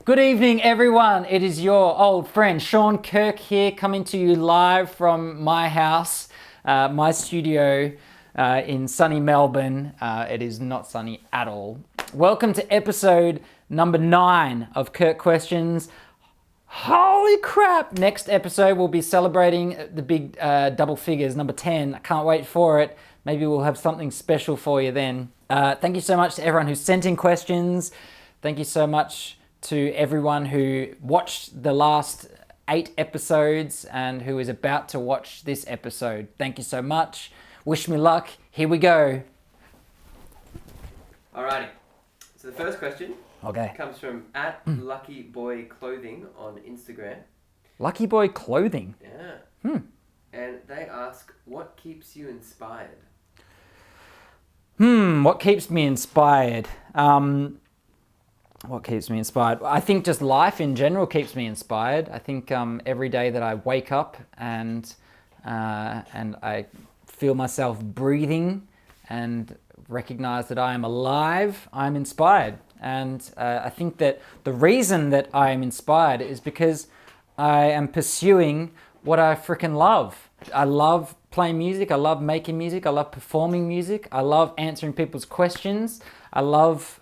Good evening, everyone. It is your old friend Shaun Kirk here, coming to you live from my house, my studio in sunny Melbourne. It is not sunny at all. Welcome to episode number 9 of Kirk Questions. Holy crap! Next episode we'll be celebrating the big double figures, number 10. I can't wait for it. Maybe we'll have something special for you then. Thank you so much to everyone who sent in questions. Thank you so much to everyone who watched the last 8 episodes and who is about to watch this episode. Thank you so much. Wish me luck. Here we go. Alrighty. So the first question comes from @LuckyBoyClothing on Instagram. Lucky Boy Clothing. Yeah. And they ask, what keeps you inspired? What keeps me inspired? What keeps me inspired? I think just life in general keeps me inspired. I think every day that I wake up and I feel myself breathing and recognize that I am alive, I'm inspired. And I think that the reason that I am inspired is because I am pursuing what I freaking love. I love playing music. I love making music. I love performing music. I love answering people's questions. I love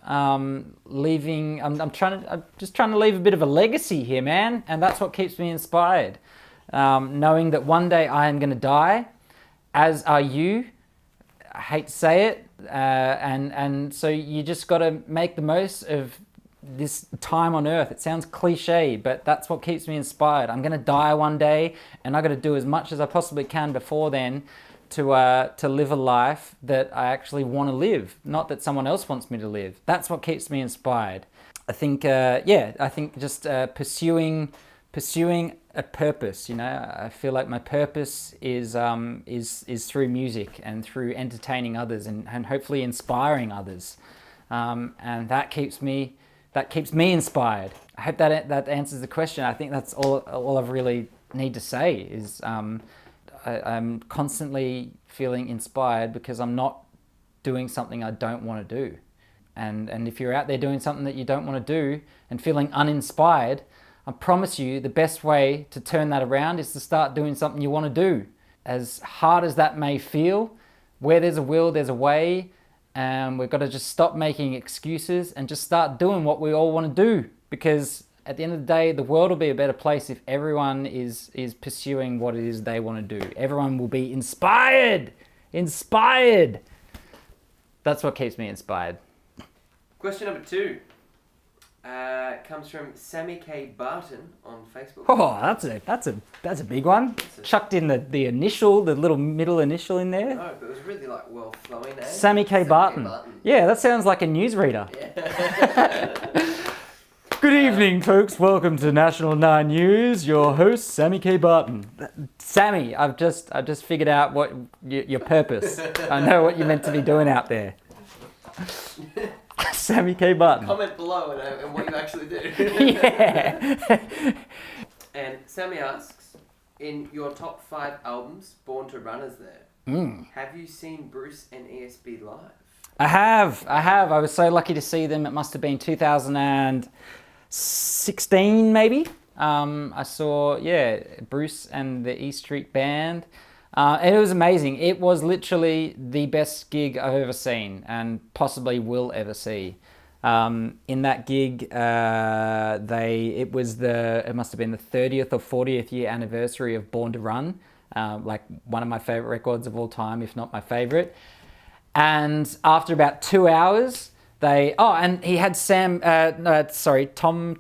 leaving. I'm just trying to leave a bit of a legacy here, man. And that's what keeps me inspired. Knowing that one day I am going to die, as are you. I hate to say it, and so you just got to make the most of this time on earth. It sounds cliche, but that's what keeps me inspired. I'm going to die one day, and I got to do as much as I possibly can before then to live a life that I actually want to live, not that someone else wants me to live. That's what keeps me inspired. I think just pursuing a purpose. You know, I feel like my purpose is through music and through entertaining others and hopefully inspiring others, and that keeps me inspired. I hope that answers the question. I think that's all I really need to say is I'm constantly feeling inspired because I'm not doing something I don't want to do. And if you're out there doing something that you don't want to do and feeling uninspired, I promise you the best way to turn that around is to start doing something you want to do. As hard as that may feel, where there's a will, there's a way. And we've got to just stop making excuses and just start doing what we all want to do. Because at the end of the day, the world will be a better place if everyone is pursuing what it is they want to do. Everyone will be inspired. Inspired. That's what keeps me inspired. Question number 2 comes from Sammy K. Barton on Facebook. Oh, that's a big one. Chucked in the initial, the little middle initial in there. No, but it was really well flowing. Sammy K. Barton. Yeah, that sounds like a newsreader. Yeah. Good evening, folks. Welcome to National 9 News. Your host, Sammy K. Barton. Sammy, I've just figured out what your purpose. I know what you're meant to be doing out there. Sammy K. Barton. Comment below and what you actually do. Yeah. And Sammy asks, in your top 5 albums, Born to Run is there. Have you seen Bruce and ESB live? I have. I was so lucky to see them. It must have been 2016, maybe. I saw, Bruce and the E Street Band. And it was amazing. It was literally the best gig I've ever seen and possibly will ever see. In that gig, it must have been the 30th or 40th year anniversary of Born to Run, like one of my favorite records of all time, if not my favorite. And after about 2 hours, and he had Tom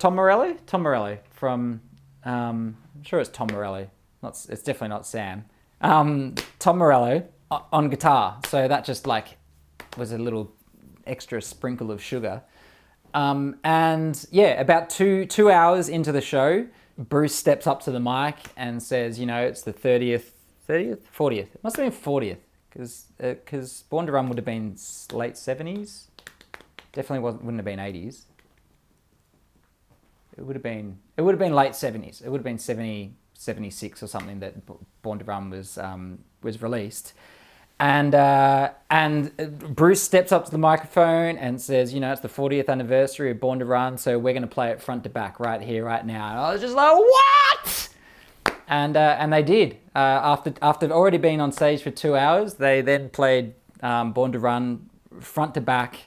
Morello? Tom Morello from, I'm sure it's Tom Morello. It's definitely not Sam. Tom Morello on guitar. So that just was a little extra sprinkle of sugar. About two hours into the show, Bruce steps up to the mic and says, it's the 40th? It must have been 40th because Born to Run would have been late 70s. Definitely wouldn't have been 80s. It would have been late 70s. It would have been 76 or something that Born to Run was released. And Bruce steps up to the microphone and says, it's the 40th anniversary of Born to Run, so we're going to play it front to back right here, right now. And I was just like, what? And they did. After already being on stage for 2 hours, they then played Born to Run front to back,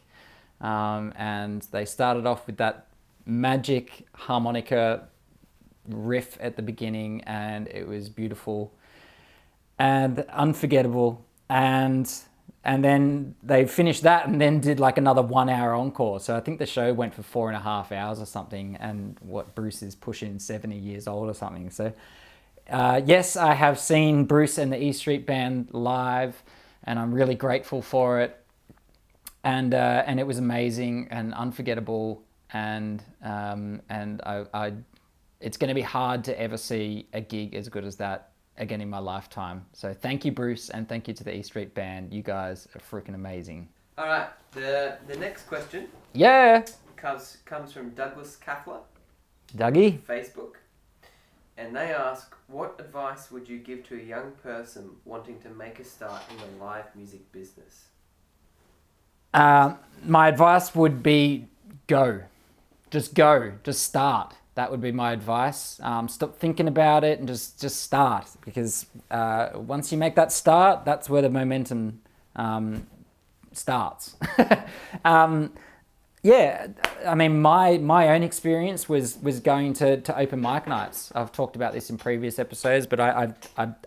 and they started off with that magic harmonica riff at the beginning, and it was beautiful and unforgettable. And then they finished that and then did like another 1 hour encore. So I think the show went for 4.5 hours or something. And what Bruce is pushing 70 years old or something. So yes, I have seen Bruce and the E Street Band live, and I'm really grateful for it. And it was amazing and unforgettable. And it's going to be hard to ever see a gig as good as that again in my lifetime. So thank you, Bruce, and thank you to the E Street Band. You guys are freaking amazing. All right, the next question comes from Douglas Kaffler, Dougie, Facebook, and they ask, what advice would you give to a young person wanting to make a start in the live music business? My advice would be go. Just start. That would be my advice. Stop thinking about it and just start, because once you make that start, that's where the momentum starts. Yeah, I mean, my own experience was going to open mic nights. I've talked about this in previous episodes, but I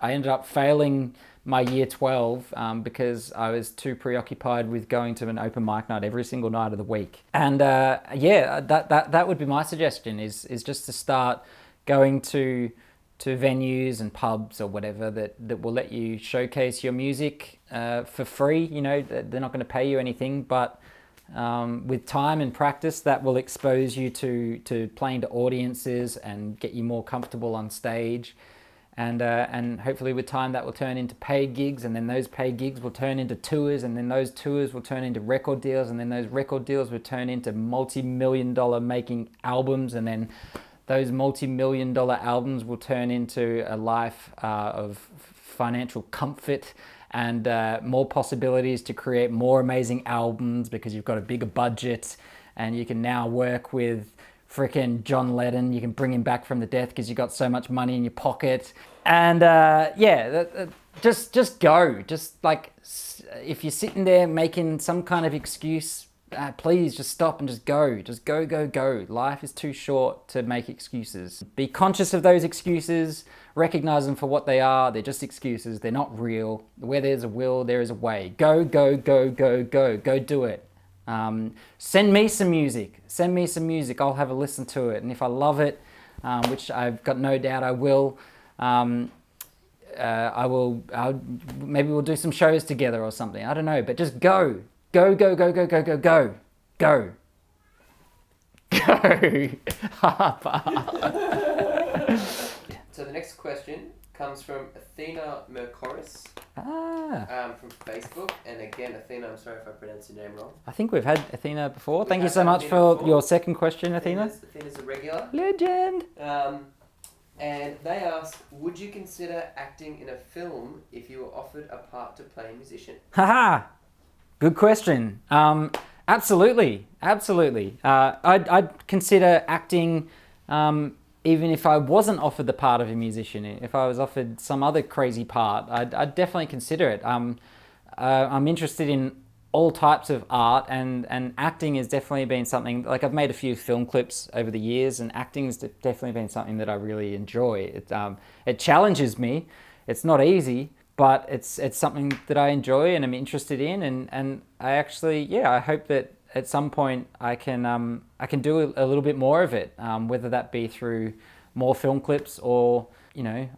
ended up failing my year 12 because I was too preoccupied with going to an open mic night every single night of the week. And yeah, that would be my suggestion, is just to start going to venues and pubs or whatever that will let you showcase your music for free. They're not going to pay you anything, but with time and practice, that will expose you to playing to audiences and get you more comfortable on stage. And hopefully with time that will turn into paid gigs, and then those paid gigs will turn into tours, and then those tours will turn into record deals, and then those record deals will turn into multi-million-dollar making albums, and then those multi-million-dollar albums will turn into a life of financial comfort and more possibilities to create more amazing albums because you've got a bigger budget, and you can now work with freaking John Lennon. You can bring him back from the death because you got so much money in your pocket. And yeah, just go. Just like, if you're sitting there making some kind of excuse, please just stop and just go. Just go. Life is too short to make excuses. Be conscious of those excuses. Recognize them for what they are. They're just excuses. They're not real. Where there's a will, there is a way. Go do it. Send me some music. I'll have a listen to it, and if I love it, which I've got no doubt I will, maybe we'll do some shows together or something. I don't know, but just go. So the next question comes from Athena Mercoris from Facebook. And again, Athena, I'm sorry if I pronounced your name wrong. I think we've had Athena before. Thank you so much for your second question, Athena. Athena's a regular. Legend. And they ask, would you consider acting in a film if you were offered a part to play a musician? Haha. Good question. Absolutely. I'd consider acting even if I wasn't offered the part of a musician. If I was offered some other crazy part, I'd definitely consider it. I'm interested in all types of art, and acting has definitely been something, like, I've made a few film clips over the years, and acting has definitely been something that I really enjoy. It challenges me. It's not easy, but it's something that I enjoy and I'm interested in, and I actually, I hope that at some point I can do a little bit more of it, whether that be through more film clips or,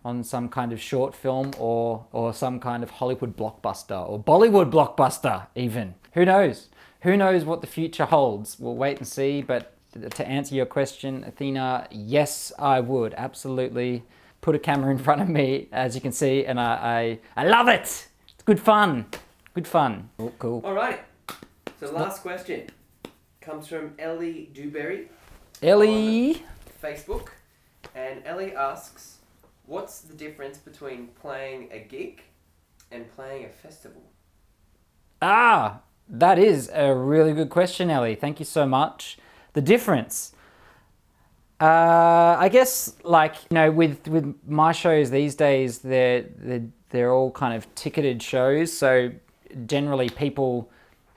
on some kind of short film or some kind of Hollywood blockbuster or Bollywood blockbuster even. Who knows? Who knows what the future holds? We'll wait and see, but to answer your question, Athena, yes, I would absolutely put a camera in front of me, as you can see, and I love it. It's good fun. Cool. All right. So the last question comes from Ellie Dewberry. Ellie. On Facebook. And Ellie asks, what's the difference between playing a gig and playing a festival? That is a really good question, Ellie. Thank you so much. The difference. I guess, like, with my shows these days, they're all kind of ticketed shows. So generally, people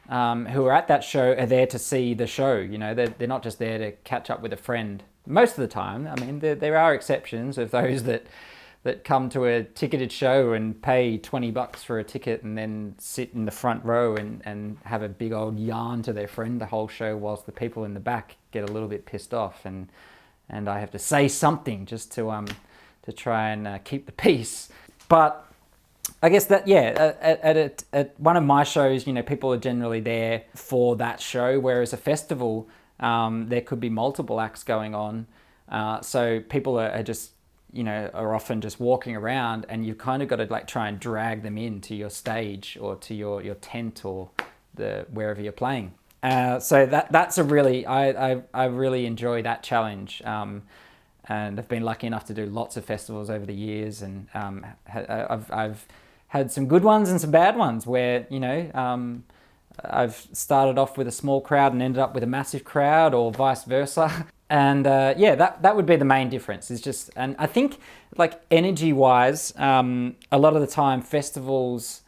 who are at that show are there to see the show. They're not just there to catch up with a friend. Most of the time, I mean, there are exceptions of those that come to a ticketed show and pay $20 for a ticket and then sit in the front row and have a big old yarn to their friend the whole show, whilst the people in the back get a little bit pissed off, and I have to say something just to try and keep the peace. But I guess that, at one of my shows, people are generally there for that show, whereas a festival, there could be multiple acts going on. So people are just, are often just walking around, and you've kind of got to like try and drag them into your stage or to your tent or wherever you're playing. So that's a really, I really enjoy that challenge. And I've been lucky enough to do lots of festivals over the years, and I've had some good ones and some bad ones where, I've started off with a small crowd and ended up with a massive crowd, or vice versa. And that would be the main difference. Is just, and I think, like, energy-wise, a lot of the time festivals,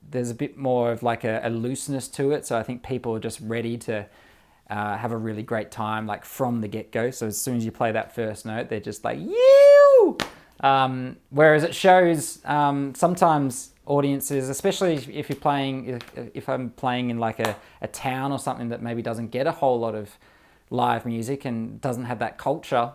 there's a bit more of like a looseness to it. So I think people are just ready to have a really great time, like, from the get-go. So as soon as you play that first note, they're just like, "Yew!" Whereas at shows, sometimes audiences, especially if you're playing, if I'm playing in like a town or something that maybe doesn't get a whole lot of live music and doesn't have that culture,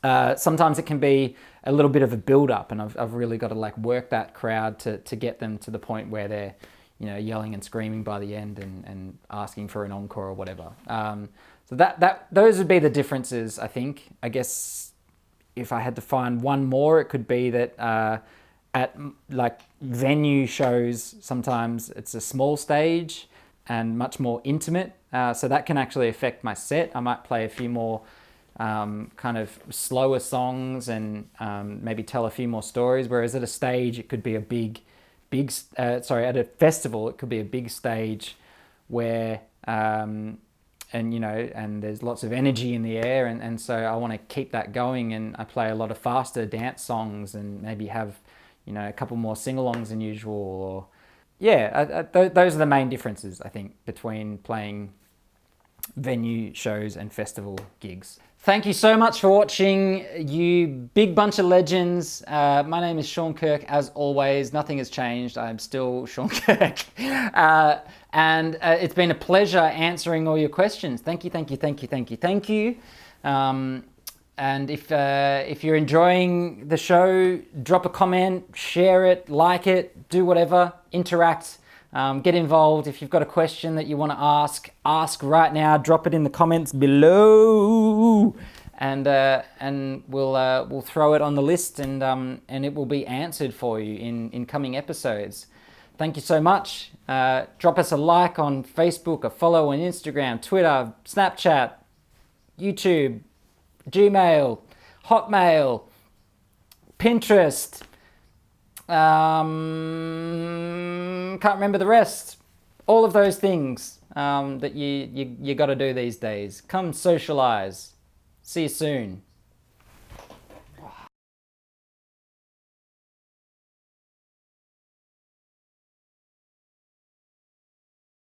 sometimes it can be a little bit of a build-up, and I've really got to like work that crowd to get them to the point where they're, yelling and screaming by the end and asking for an encore or whatever. So those would be the differences, I think. I guess if I had to find one more, it could be that at like venue shows, sometimes it's a small stage and much more intimate. So that can actually affect my set. I might play a few more kind of slower songs and maybe tell a few more stories. Whereas at a stage, it could be at a festival, it could be a big stage where, and there's lots of energy in the air. And so I want to keep that going. And I play a lot of faster dance songs and maybe have, a couple more sing-alongs than usual. Or, those are the main differences, I think, between playing venue shows and festival gigs. Thank you so much for watching, you big bunch of legends. My name is Shaun Kirk, as always. Nothing has changed. I'm still Shaun Kirk. And it's been a pleasure answering all your questions. Thank you. And if you're enjoying the show, drop a comment, share it, like it, do whatever, interact, get involved. If you've got a question that you want to ask right now, drop it in the comments below, and we'll throw it on the list, and it will be answered for you in coming episodes. Thank you so much. Drop us a like on Facebook, a follow on Instagram, Twitter, Snapchat, YouTube, Gmail, Hotmail, Pinterest. Can't remember the rest. All of those things that you got to do these days. Come socialize. See you soon.